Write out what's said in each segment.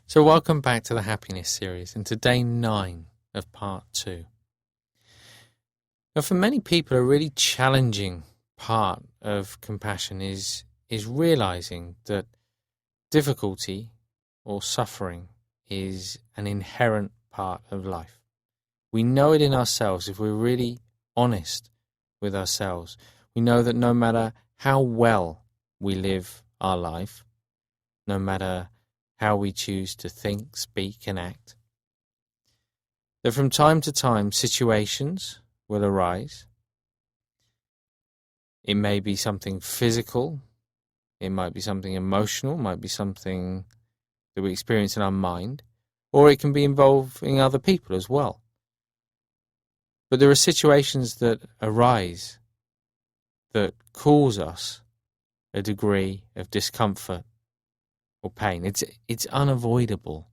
So welcome back to the Happiness series and to day 9 of part 2. Now for many people a really challenging part of compassion is realizing that difficulty or suffering is an inherent part of life. We know it in ourselves if we're really honest with ourselves. We know that no matter how well we live our life, no matter how we choose to think, speak, and act, that from time to time situations will arise. It may be something physical, it might be something emotional, it might be something that we experience in our mind, or it can be involving other people as well. But there are situations that arise that cause us a degree of discomfort or pain. It's unavoidable.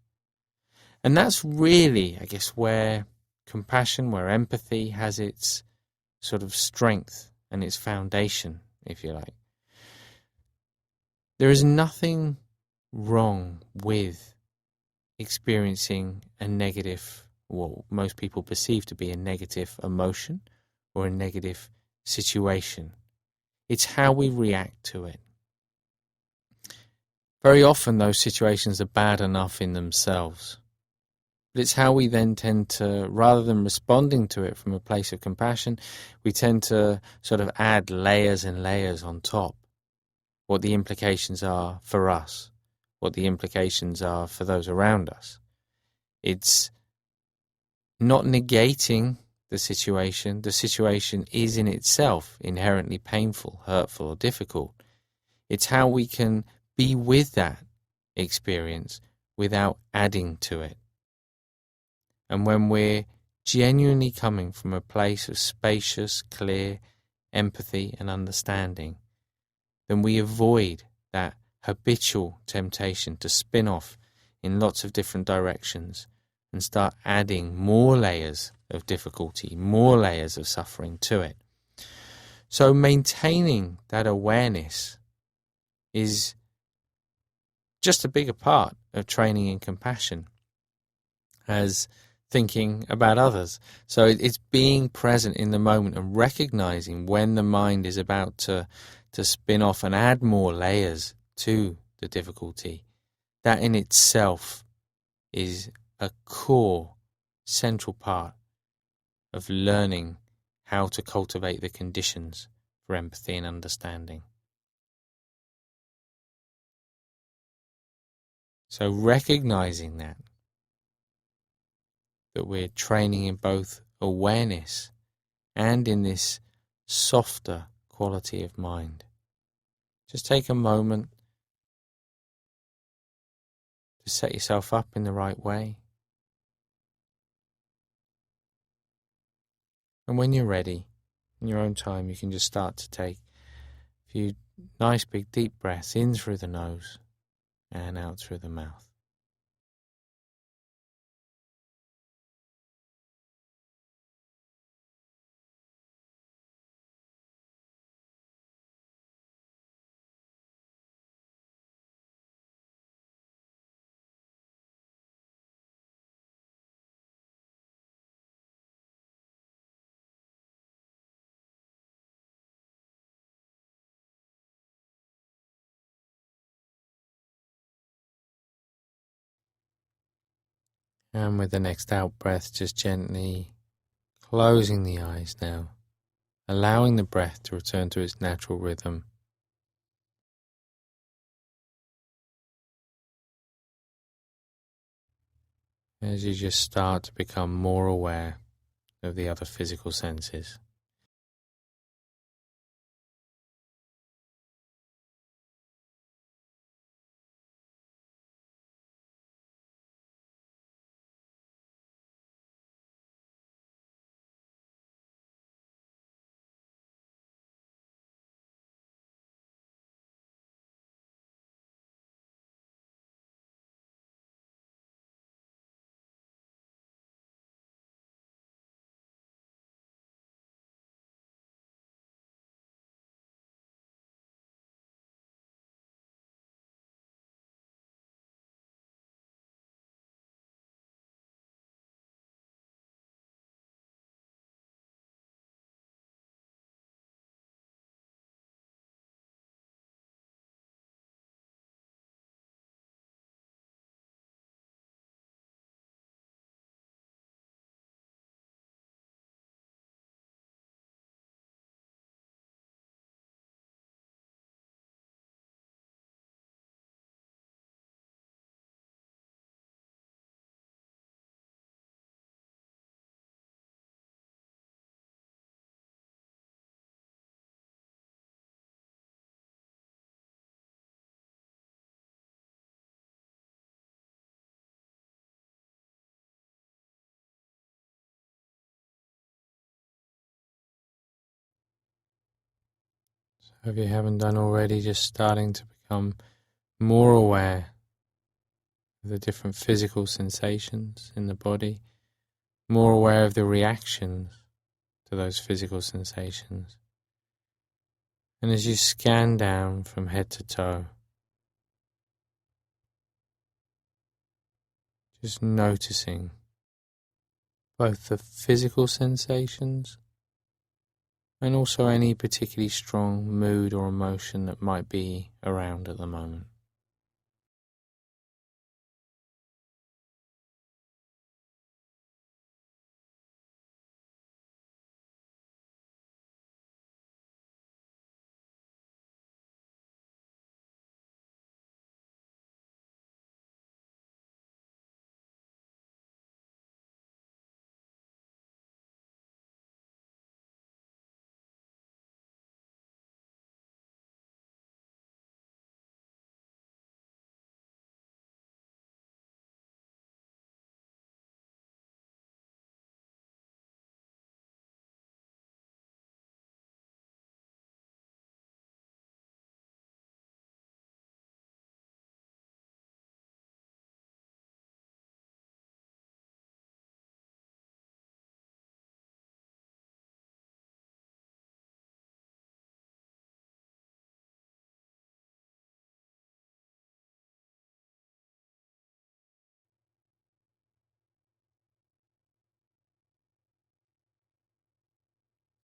And that's really, I guess, where compassion, where empathy has its sort of strength and its foundation, if you like. There is nothing wrong with experiencing a negative, what most people perceive to be a negative emotion or a negative situation. It's how we react to it. Very often those situations are bad enough in themselves. But it's how we then tend to, rather than responding to it from a place of compassion, we tend to sort of add layers and layers on top. What the implications are for us, what the implications are for those around us. It's not negating the situation. The situation is in itself inherently painful, hurtful, or difficult. It's how we can be with that experience without adding to it. And when we're genuinely coming from a place of spacious, clear empathy and understanding, then we avoid that habitual temptation to spin off in lots of different directions and start adding more layers of difficulty, more layers of suffering to it. So maintaining that awareness is just a bigger part of training in compassion as thinking about others. So it's being present in the moment and recognizing when the mind is about to spin off and add more layers to the difficulty. That in itself is a core, central part of learning how to cultivate the conditions for empathy and understanding. So recognizing that we're training in both awareness and in this softer quality of mind. Just take a moment to set yourself up in the right way. And when you're ready, in your own time, you can just start to take a few nice big deep breaths in through the nose and out through the mouth. And with the next out breath, just gently closing the eyes now, allowing the breath to return to its natural rhythm. As you just start to become more aware of the other physical senses. If you haven't done already, just starting to become more aware of the different physical sensations in the body, more aware of the reactions to those physical sensations. And as you scan down from head to toe, just noticing both the physical sensations and also any particularly strong mood or emotion that might be around at the moment.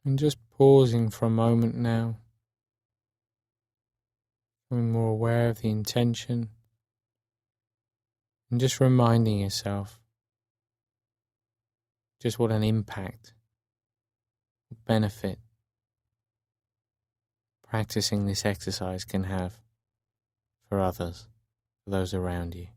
And just pausing for a moment now, becoming more aware of the intention, and just reminding yourself just what an impact, benefit practicing this exercise can have for others, for those around you.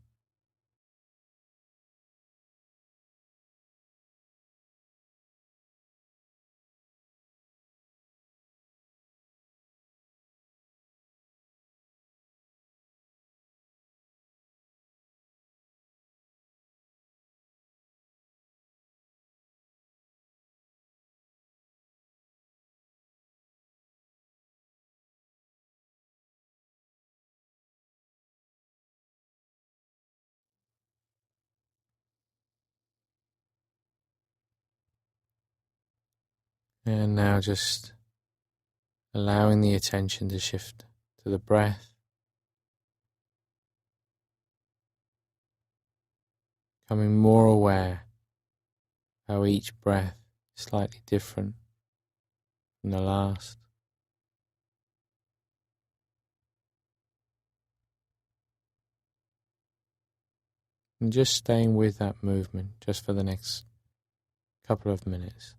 And now just allowing the attention to shift to the breath, becoming more aware how each breath is slightly different from the last. And just staying with that movement just for the next couple of minutes.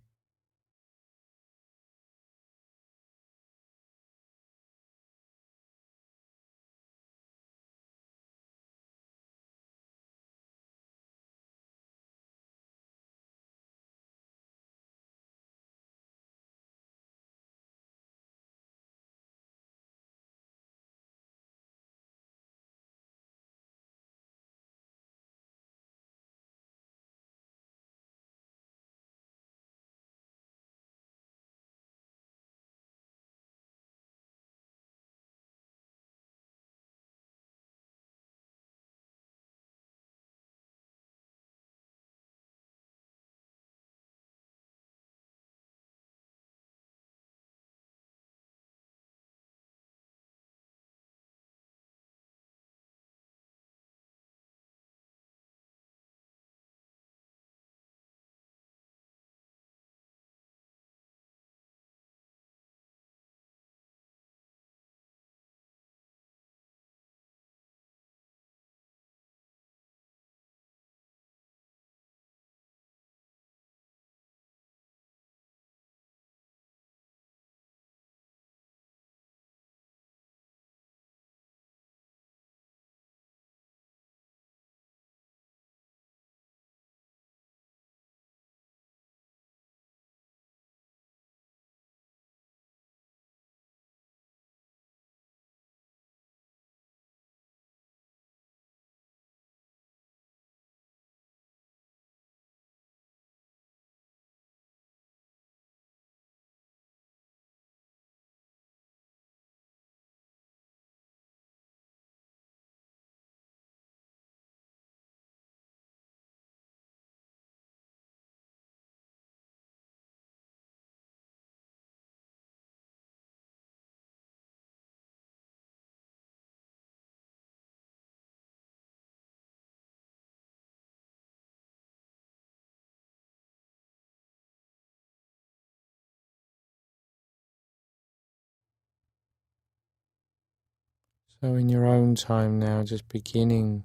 So in your own time now, just beginning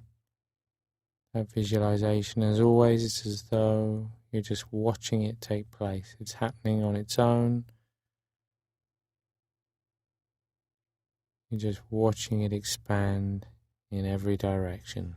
that visualization. As always, it's as though you're just watching it take place. It's happening on its own. You're just watching it expand in every direction.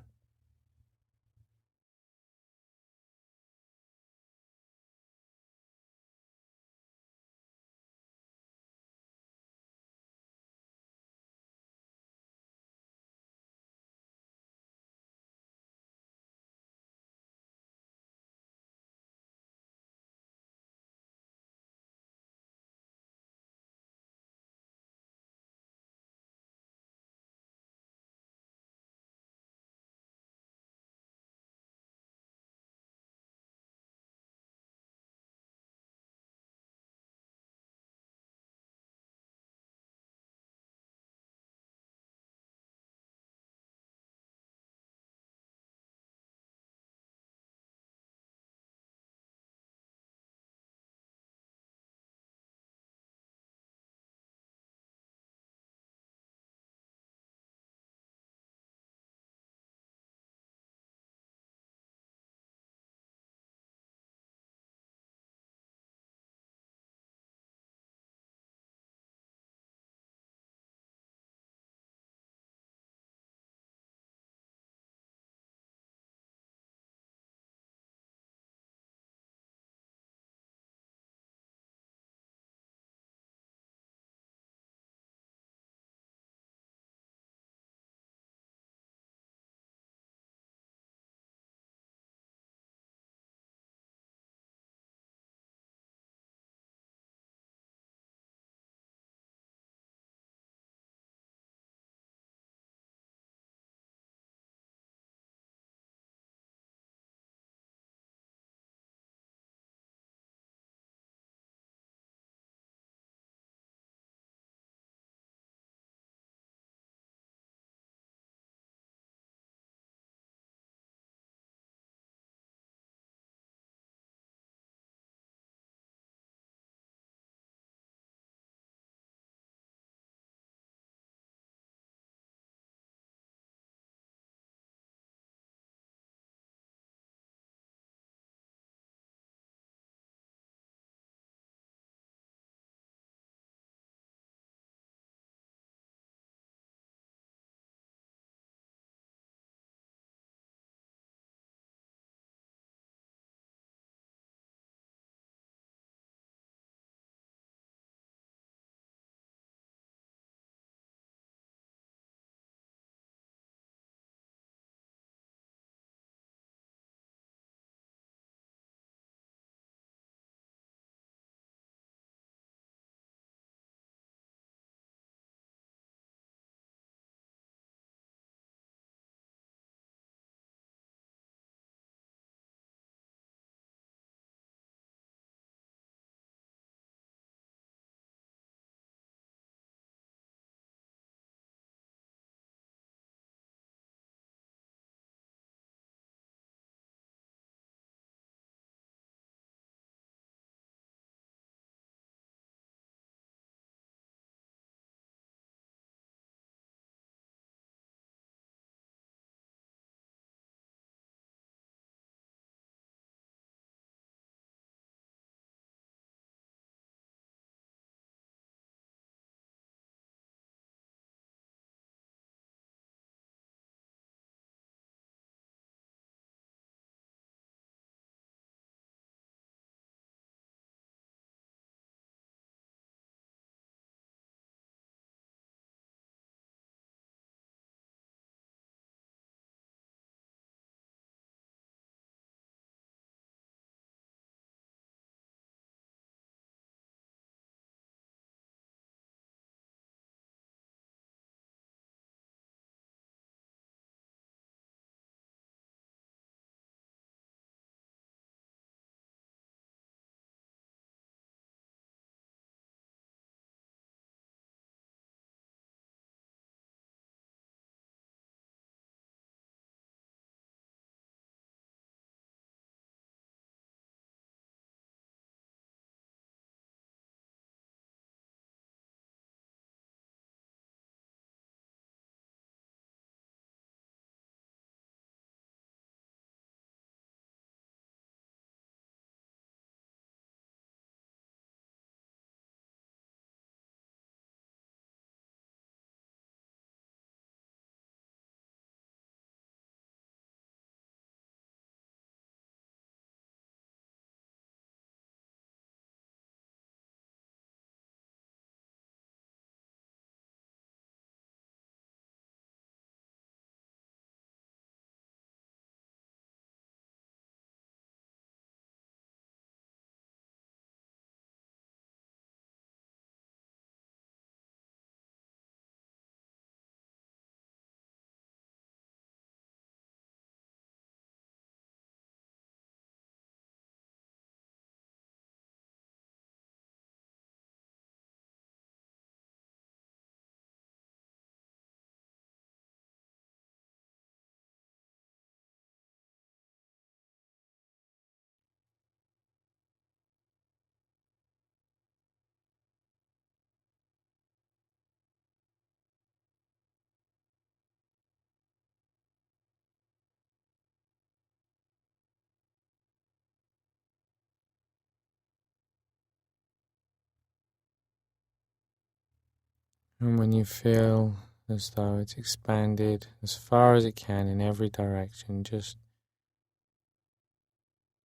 And when you feel as though it's expanded as far as it can in every direction, just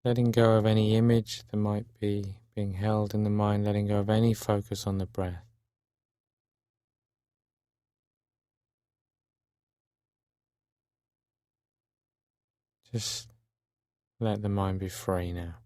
letting go of any image that might be being held in the mind, letting go of any focus on the breath. Just let the mind be free now.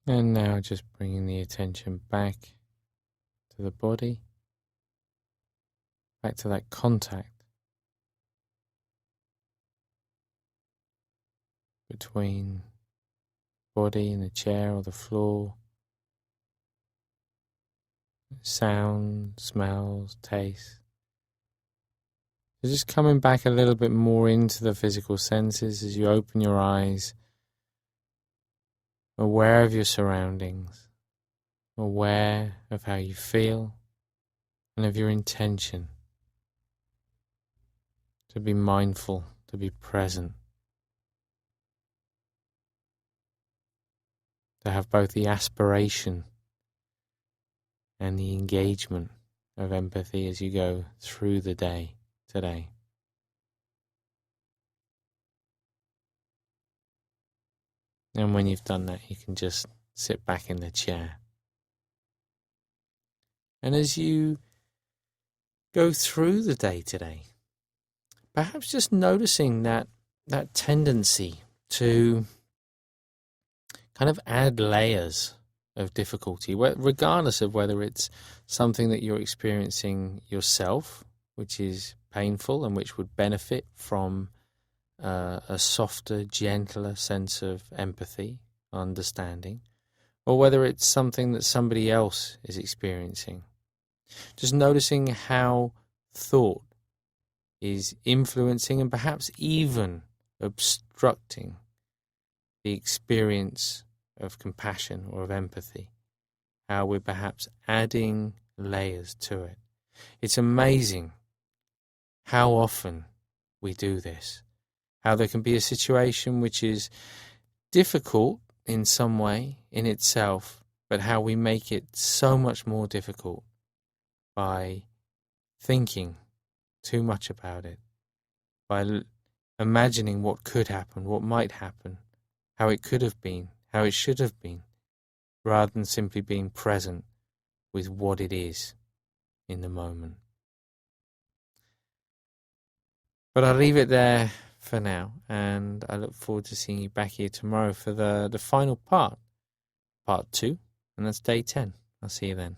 And now just bringing the attention back to the body, back to that contact between body and the chair or the floor, sound, smells, taste. So just coming back a little bit more into the physical senses as you open your eyes, aware of your surroundings, aware of how you feel and of your intention to be mindful, to be present, to have both the aspiration and the engagement of empathy as you go through the day today. And when you've done that, you can just sit back in the chair. And as you go through the day today, perhaps just noticing that tendency to kind of add layers of difficulty, regardless of whether it's something that you're experiencing yourself, which is painful and which would benefit from a softer, gentler sense of empathy, understanding, or whether it's something that somebody else is experiencing. Just noticing how thought is influencing and perhaps even obstructing the experience of compassion or of empathy, how we're perhaps adding layers to it. It's amazing how often we do this, how there can be a situation which is difficult in some way in itself, but how we make it so much more difficult by thinking too much about it, by imagining what could happen, what might happen, how it could have been, how it should have been, rather than simply being present with what it is in the moment. But I'll leave it there for now, and I look forward to seeing you back here tomorrow for the final part 2, and that's day 10. I'll see you then.